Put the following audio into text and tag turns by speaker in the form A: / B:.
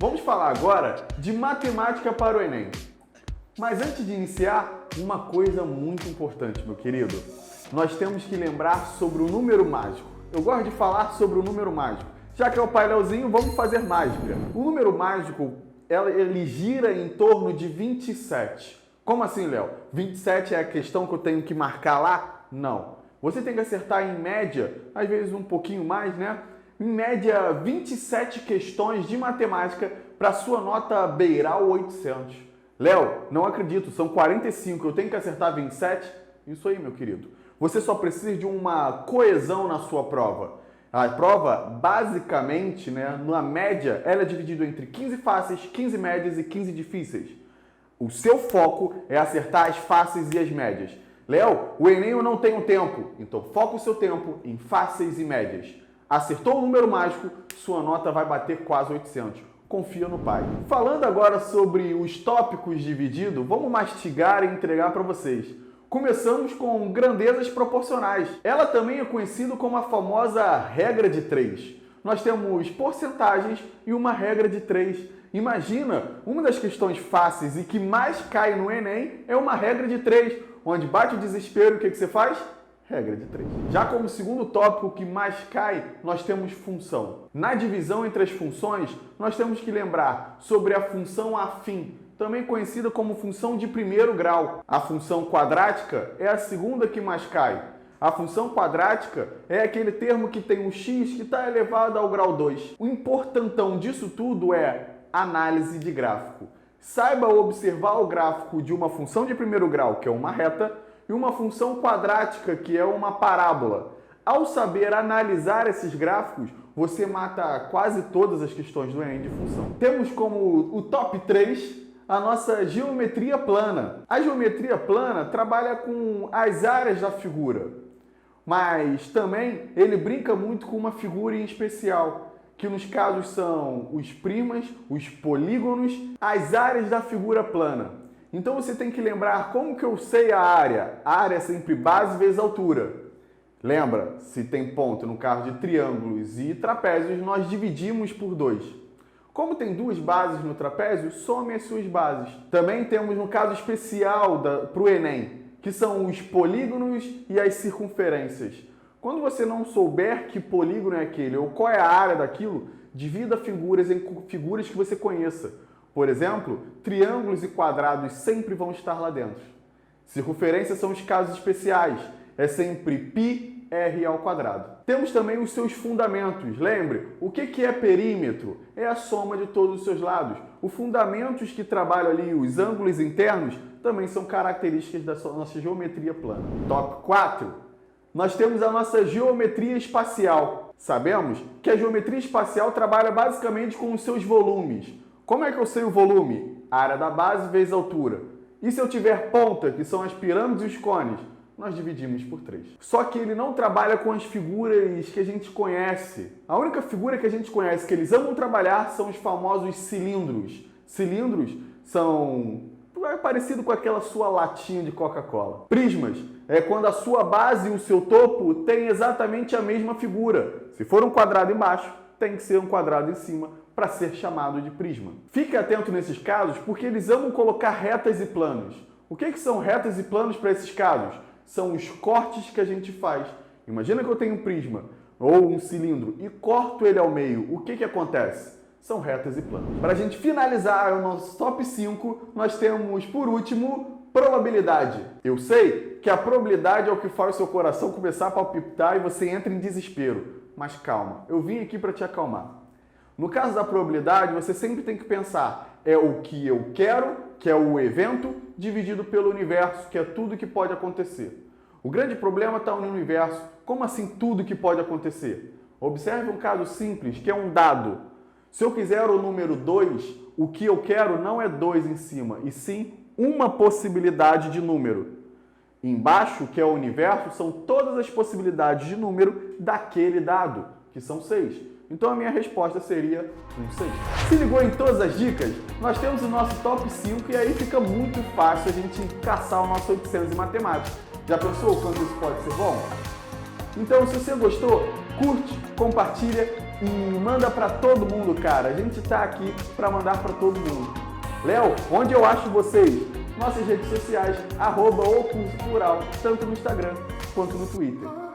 A: Vamos falar agora de matemática para o Enem. Mas antes de iniciar, uma coisa muito importante, meu querido. Nós temos que lembrar sobre o número mágico. Eu gosto de falar sobre o número mágico. Já que é o Pai Leozinho, vamos fazer mágica. O número mágico, ele gira em torno de 27. Como assim, Léo? 27 é a questão que eu tenho que marcar lá? Não. Você tem que acertar em média, às vezes um pouquinho mais, né? Em média, 27 questões de matemática para sua nota beirar o 800. Léo, não acredito, são 45, eu tenho que acertar 27? Isso aí, meu querido. Você só precisa de uma coesão na sua prova. A prova, basicamente, né, na média, ela é dividida entre 15 fáceis, 15 médias e 15 difíceis. O seu foco é acertar as fáceis e as médias. Léo, o Enem eu não tenho tempo, então foca o seu tempo em fáceis e médias. Acertou o número mágico, sua nota vai bater quase 800. Confia no pai. Falando agora sobre os tópicos divididos, vamos mastigar e entregar para vocês. Começamos com grandezas proporcionais. Ela também é conhecida como a famosa regra de 3. Nós temos porcentagens e uma regra de 3. Imagina, uma das questões fáceis e que mais cai no Enem é uma regra de 3, onde bate o desespero, o que você faz? Regra de 3. Já como segundo tópico que mais cai, nós temos função. Na divisão entre as funções, nós temos que lembrar sobre a função afim, também conhecida como função de primeiro grau. A função quadrática é a segunda que mais cai. A função quadrática é aquele termo que tem um x que está elevado ao grau 2. O importantão disso tudo é análise de gráfico. Saiba observar o gráfico de uma função de primeiro grau, que é uma reta, e uma função quadrática, que é uma parábola. Ao saber analisar esses gráficos, você mata quase todas as questões do Enem de função. Temos como o top 3 a nossa geometria plana. A geometria plana trabalha com as áreas da figura, mas também ele brinca muito com uma figura em especial, que nos casos são os prismas, os polígonos, as áreas da figura plana. Então você tem que lembrar como que eu sei a área. A área é sempre base vezes altura. Lembra, se tem ponto no caso de triângulos e trapézios, nós dividimos por 2. Como tem duas bases no trapézio, some as suas bases. Também temos no caso especial para o Enem, que são os polígonos e as circunferências. Quando você não souber que polígono é aquele ou qual é a área daquilo, divida figuras em figuras que você conheça. Por exemplo, triângulos e quadrados sempre vão estar lá dentro. Circunferências são os casos especiais. É sempre πr ao quadrado. Temos também os seus fundamentos. Lembre, o que é perímetro? É a soma de todos os seus lados. Os fundamentos que trabalham ali, os ângulos internos, também são características da nossa geometria plana. Top 4. Nós temos a nossa geometria espacial. Sabemos que a geometria espacial trabalha basicamente com os seus volumes. Como é que eu sei o volume? A área da base vezes a altura. E se eu tiver ponta, que são as pirâmides e os cones? Nós dividimos por 3. Só que ele não trabalha com as figuras que a gente conhece. A única figura que a gente conhece que eles amam trabalhar são os famosos cilindros. Cilindros são parecido com aquela sua latinha de Coca-Cola. Prismas é quando a sua base e o seu topo têm exatamente a mesma figura. Se for um quadrado embaixo, tem que ser um quadrado em cima para ser chamado de prisma. Fique atento nesses casos porque eles amam colocar retas e planos. O que são retas e planos para esses casos? São os cortes que a gente faz. Imagina que eu tenho um prisma ou um cilindro e corto ele ao meio. O que acontece? São retas e planos. Para a gente finalizar o nosso top 5, nós temos, por último, probabilidade. Eu sei que a probabilidade é o que faz o seu coração começar a palpitar e você entra em desespero. Mas calma, eu vim aqui para te acalmar. No caso da probabilidade, você sempre tem que pensar, é o que eu quero, que é o evento, dividido pelo universo, que é tudo que pode acontecer. O grande problema está no universo. Como assim tudo que pode acontecer? Observe um caso simples, que é um dado. Se eu quiser o número 2, o que eu quero não é 2 em cima, e sim uma possibilidade de número. Embaixo, que é o universo, são todas as possibilidades de número daquele dado, que são 6. Então a minha resposta seria um 6. Se ligou em todas as dicas? Nós temos o nosso top 5 e aí fica muito fácil a gente caçar o nosso 800 em matemática. Já pensou quanto isso pode ser bom? Então, se você gostou, curte, compartilha e manda para todo mundo, cara. A gente tá aqui para mandar para todo mundo. Léo, onde eu acho vocês? Nossas redes sociais, @ocurso plural, tanto no Instagram quanto no Twitter.